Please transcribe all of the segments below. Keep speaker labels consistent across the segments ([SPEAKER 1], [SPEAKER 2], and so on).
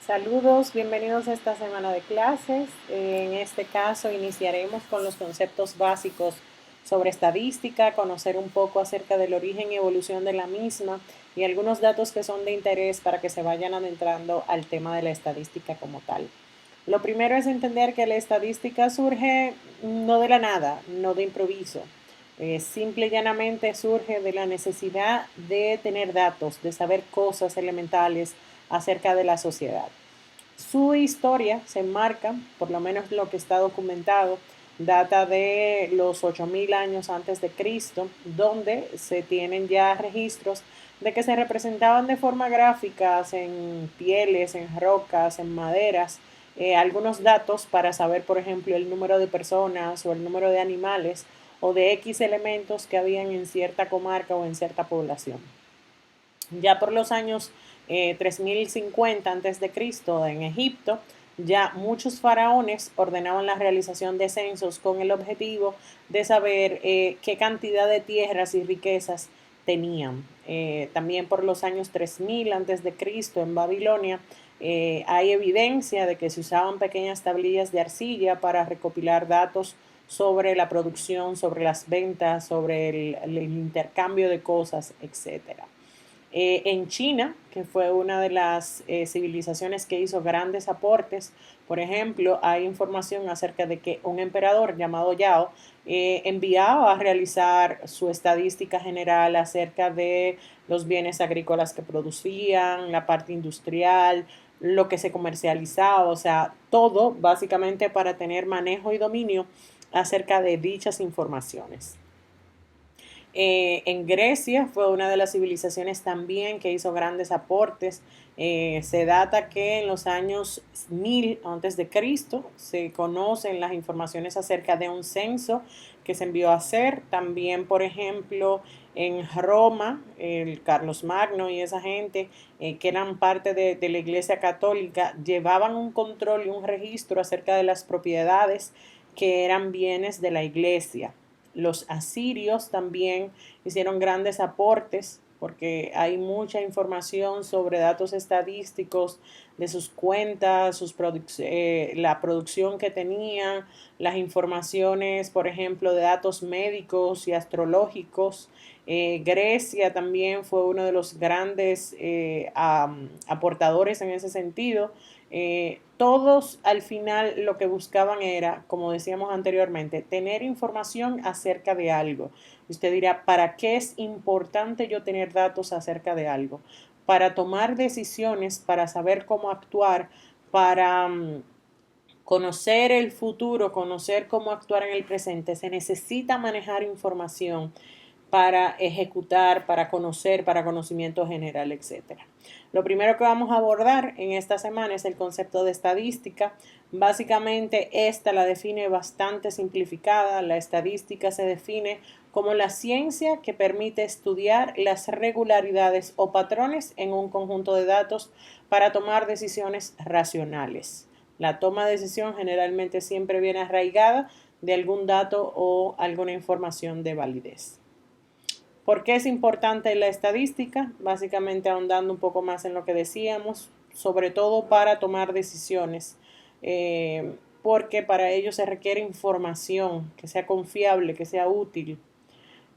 [SPEAKER 1] Saludos, bienvenidos a esta semana de clases. En este caso iniciaremos con los conceptos básicos sobre estadística, conocer un poco acerca del origen y evolución de la misma y algunos datos que son de interés para que se vayan adentrando al tema de la estadística como tal. Lo primero es entender que la estadística surge no de la nada, no de improviso. Simple y llanamente surge de la necesidad de tener datos, de saber cosas elementales acerca de la sociedad. Su historia se enmarca, por lo menos lo que está documentado, data de los 8000 años antes de Cristo, donde se tienen ya registros de que se representaban de forma gráfica en pieles, en rocas, en maderas, algunos datos para saber, por ejemplo, el número de personas o el número de animales o de X elementos que habían en cierta comarca o en cierta población. Ya por los años 3050 a.C. en Egipto, ya muchos faraones ordenaban la realización de censos con el objetivo de saber qué cantidad de tierras y riquezas tenían. También por los años 3000 a.C. en Babilonia hay evidencia de que se usaban pequeñas tablillas de arcilla para recopilar datos sobre la producción, sobre las ventas, sobre el intercambio de cosas, etcétera. En China, que fue una de las civilizaciones que hizo grandes aportes, por ejemplo, hay información acerca de que un emperador llamado Yao enviaba a realizar su estadística general acerca de los bienes agrícolas que producían, la parte industrial, lo que se comercializaba, o sea, todo básicamente para tener manejo y dominio acerca de dichas informaciones. En Grecia fue una de las civilizaciones también que hizo grandes aportes. Se data que en los años 1000 antes de Cristo se conocen las informaciones acerca de un censo que se envió a hacer. También, por ejemplo, en Roma, el Carlos Magno y esa gente que eran parte de la Iglesia Católica llevaban un control y un registro acerca de las propiedades que eran bienes de la Iglesia. Los asirios también hicieron grandes aportes porque hay mucha información sobre datos estadísticos de sus cuentas, la producción que tenían, las informaciones, por ejemplo, de datos médicos y astrológicos. Grecia también fue uno de los grandes aportadores en ese sentido. Todos al final lo que buscaban era, como decíamos anteriormente, tener información acerca de algo. Usted dirá, ¿para qué es importante yo tener datos acerca de algo? Para tomar decisiones, para saber cómo actuar, para conocer el futuro, conocer cómo actuar en el presente. Se necesita manejar información para ejecutar, para conocer, para conocimiento general, etcétera. Lo primero que vamos a abordar en esta semana es el concepto de estadística. Básicamente esta la define bastante simplificada. La estadística se define como la ciencia que permite estudiar las regularidades o patrones en un conjunto de datos para tomar decisiones racionales. La toma de decisión generalmente siempre viene arraigada de algún dato o alguna información de validez. ¿Por qué es importante la estadística? Básicamente ahondando un poco más en lo que decíamos, sobre todo para tomar decisiones, porque para ello se requiere información que sea confiable, que sea útil.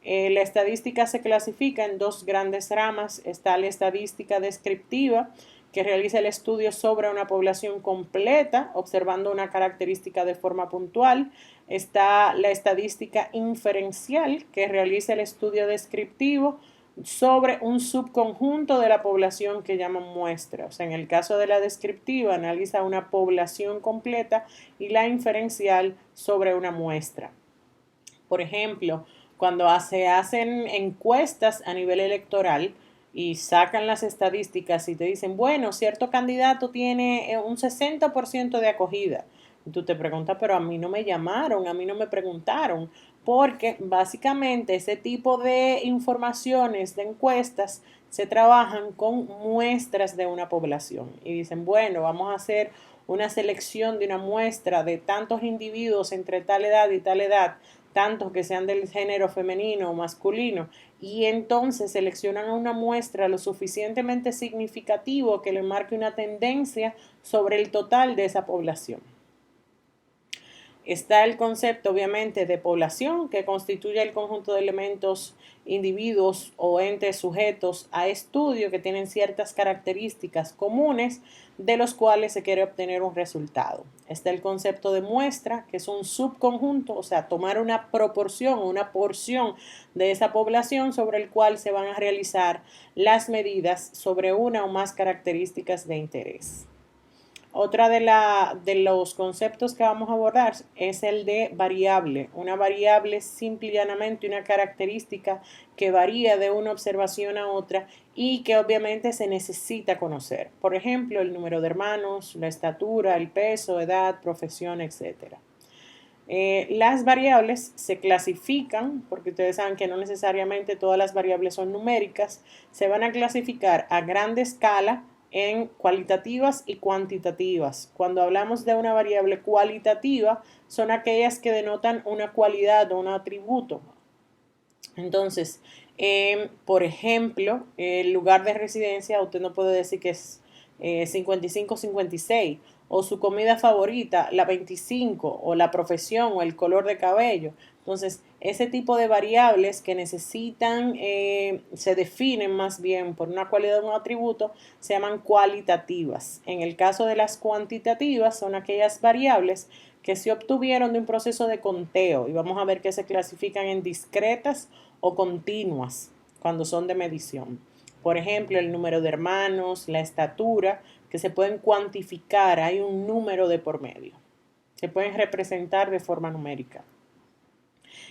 [SPEAKER 1] La estadística se clasifica en dos grandes ramas. Está la estadística descriptiva, que realiza el estudio sobre una población completa, observando una característica de forma puntual. Está la estadística inferencial, que realiza el estudio descriptivo sobre un subconjunto de la población que llaman muestra. O sea, en el caso de la descriptiva, analiza una población completa y la inferencial sobre una muestra. Por ejemplo, cuando se hacen encuestas a nivel electoral y sacan las estadísticas y te dicen, bueno, cierto candidato tiene un 60% de acogida. Y tú te preguntas, pero a mí no me llamaron, a mí no me preguntaron, porque básicamente ese tipo de informaciones, de encuestas, se trabajan con muestras de una población. Y dicen, bueno, vamos a hacer una selección de una muestra de tantos individuos entre tal edad y tal edad tanto que sean del género femenino o masculino, y entonces seleccionan una muestra lo suficientemente significativo que le marque una tendencia sobre el total de esa población. Está el concepto, obviamente, de población, que constituye el conjunto de elementos, individuos o entes sujetos a estudio que tienen ciertas características comunes de los cuales se quiere obtener un resultado. Está el concepto de muestra, que es un subconjunto, o sea, tomar una proporción o una porción de esa población sobre el cual se van a realizar las medidas sobre una o más características de interés. Otra de los conceptos que vamos a abordar es el de variable. Una variable es simple y llanamente una característica que varía de una observación a otra y que obviamente se necesita conocer. Por ejemplo, el número de hermanos, la estatura, el peso, edad, profesión, etc. Las variables se clasifican, porque ustedes saben que no necesariamente todas las variables son numéricas, se van a clasificar a grande escala en cualitativas y cuantitativas. Cuando hablamos de una variable cualitativa, son aquellas que denotan una cualidad o un atributo. Entonces, por ejemplo, el lugar de residencia, usted no puede decir que es 55-56, o su comida favorita, la 25, o la profesión, o el color de cabello. Entonces, ese tipo de variables que necesitan, se definen más bien por una cualidad o un atributo, se llaman cualitativas. En el caso de las cuantitativas, son aquellas variables que se obtuvieron de un proceso de conteo, y vamos a ver que se clasifican en discretas o continuas cuando son de medición. Por ejemplo, el número de hermanos, la estatura, que se pueden cuantificar, hay un número de por medio. Se pueden representar de forma numérica.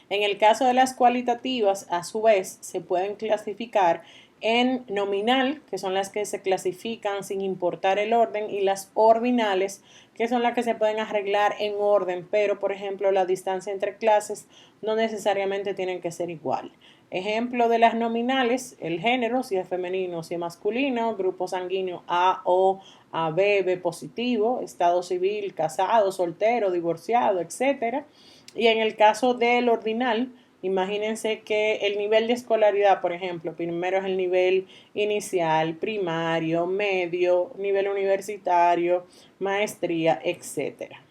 [SPEAKER 1] En el caso de las cualitativas, a su vez, se pueden clasificar en nominal, que son las que se clasifican sin importar el orden, y las ordinales, que son las que se pueden arreglar en orden, pero por ejemplo la distancia entre clases no necesariamente tienen que ser igual. Ejemplo de las nominales, el género, si es femenino, si es masculino, grupo sanguíneo A, O, AB, B positivo, estado civil, casado, soltero, divorciado, etcétera. Y en el caso del ordinal, imagínense que el nivel de escolaridad, por ejemplo, primero es el nivel inicial, primario, medio, nivel universitario, maestría, etcétera.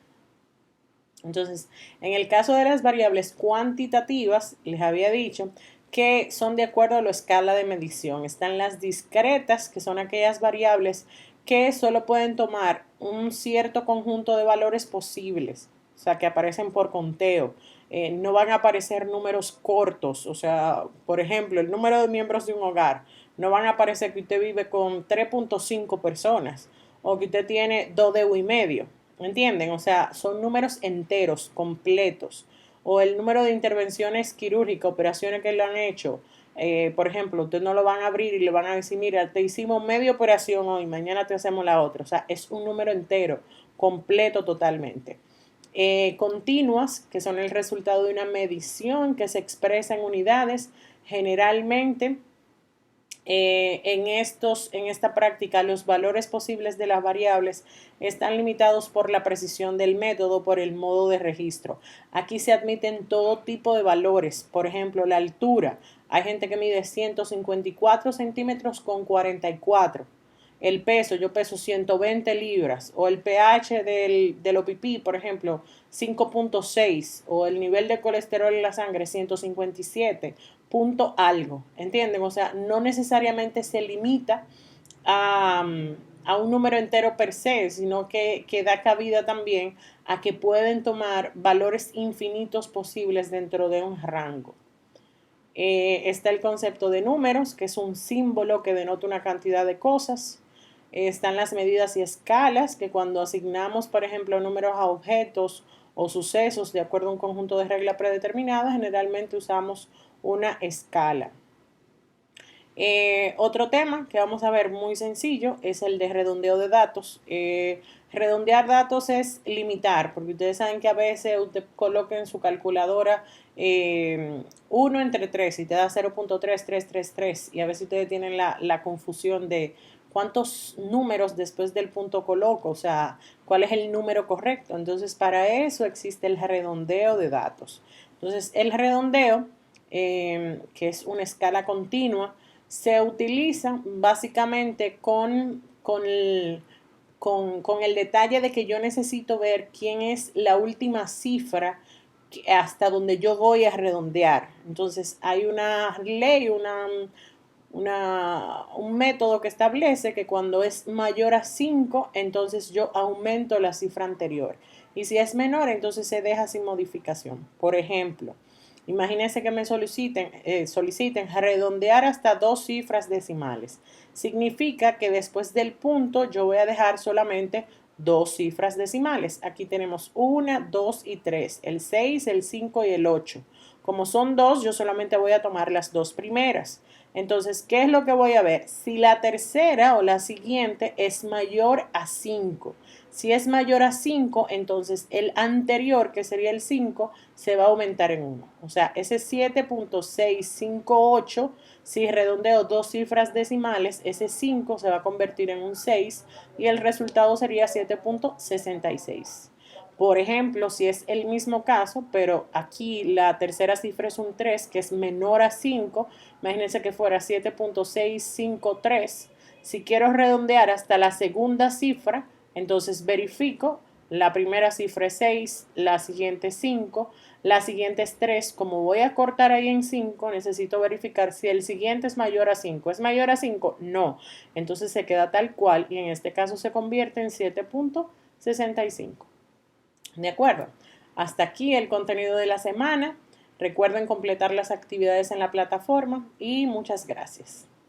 [SPEAKER 1] Entonces, en el caso de las variables cuantitativas, les había dicho que son de acuerdo a la escala de medición. Están las discretas, que son aquellas variables que solo pueden tomar un cierto conjunto de valores posibles, o sea, que aparecen por conteo. No van a aparecer números cortos, o sea, por ejemplo, el número de miembros de un hogar. No van a aparecer que usted vive con 3.5 personas o que usted tiene 2,5 ¿entienden? O sea, son números enteros, completos. O el número de intervenciones quirúrgicas, operaciones que le han hecho. Por ejemplo, usted no lo van a abrir y le van a decir, mira, te hicimos media operación hoy, mañana te hacemos la otra. O sea, es un número entero, completo totalmente. Continuas, que son el resultado de una medición que se expresa en unidades, generalmente en esta práctica los valores posibles de las variables están limitados por la precisión del método, por el modo de registro. Aquí se admiten todo tipo de valores, por ejemplo, la altura. Hay gente que mide 154 centímetros con 44. El peso, yo peso 120 libras, o el pH del OPP, por ejemplo, 5.6, o el nivel de colesterol en la sangre, 157, punto algo, ¿entienden? O sea, no necesariamente se limita a, a un número entero per se, sino que da cabida también a que pueden tomar valores infinitos posibles dentro de un rango. Está el concepto de números, que es un símbolo que denota una cantidad de cosas. Están las medidas y escalas, que cuando asignamos, por ejemplo, números a objetos o sucesos de acuerdo a un conjunto de reglas predeterminadas, generalmente usamos una escala. Otro tema que vamos a ver muy sencillo es el de redondeo de datos. Redondear datos es limitar, porque ustedes saben que a veces usted coloca en su calculadora 1 entre 3 y te da 0.3333 y a veces ustedes tienen la confusión de cuántos números después del punto coloco, o sea, cuál es el número correcto. Entonces, para eso existe el redondeo de datos. Entonces, el redondeo, que es una escala continua, se utiliza básicamente con el detalle de que yo necesito ver quién es la última cifra hasta donde yo voy a redondear. Entonces, hay una ley, un método que establece que cuando es mayor a 5 entonces yo aumento la cifra anterior. Y si es menor, entonces se deja sin modificación. Por ejemplo, imagínense que me soliciten redondear hasta 2 cifras decimales. Significa que después del punto yo voy a dejar solamente 2 cifras decimales. Aquí tenemos 1, 2 y 3, el 6, el 5 y el 8. Como son 2, yo solamente voy a tomar las 2 primeras. Entonces, ¿qué es lo que voy a ver? Si la tercera o la siguiente es mayor a 5. Si es mayor a 5, entonces el anterior, que sería el 5, se va a aumentar en 1. O sea, ese 7.658, si redondeo 2 cifras decimales, ese 5 se va a convertir en un 6 y el resultado sería 7.66. Por ejemplo, si es el mismo caso, pero aquí la tercera cifra es un 3, que es menor a 5, imagínense que fuera 7.653. Si quiero redondear hasta la segunda cifra, entonces verifico, la primera cifra es 6, la siguiente es 5, la siguiente es 3. Como voy a cortar ahí en 5, necesito verificar si el siguiente es mayor a 5. ¿Es mayor a 5? No. Entonces se queda tal cual y en este caso se convierte en 7.65. ¿De acuerdo? Hasta aquí el contenido de la semana. Recuerden completar las actividades en la plataforma y muchas gracias.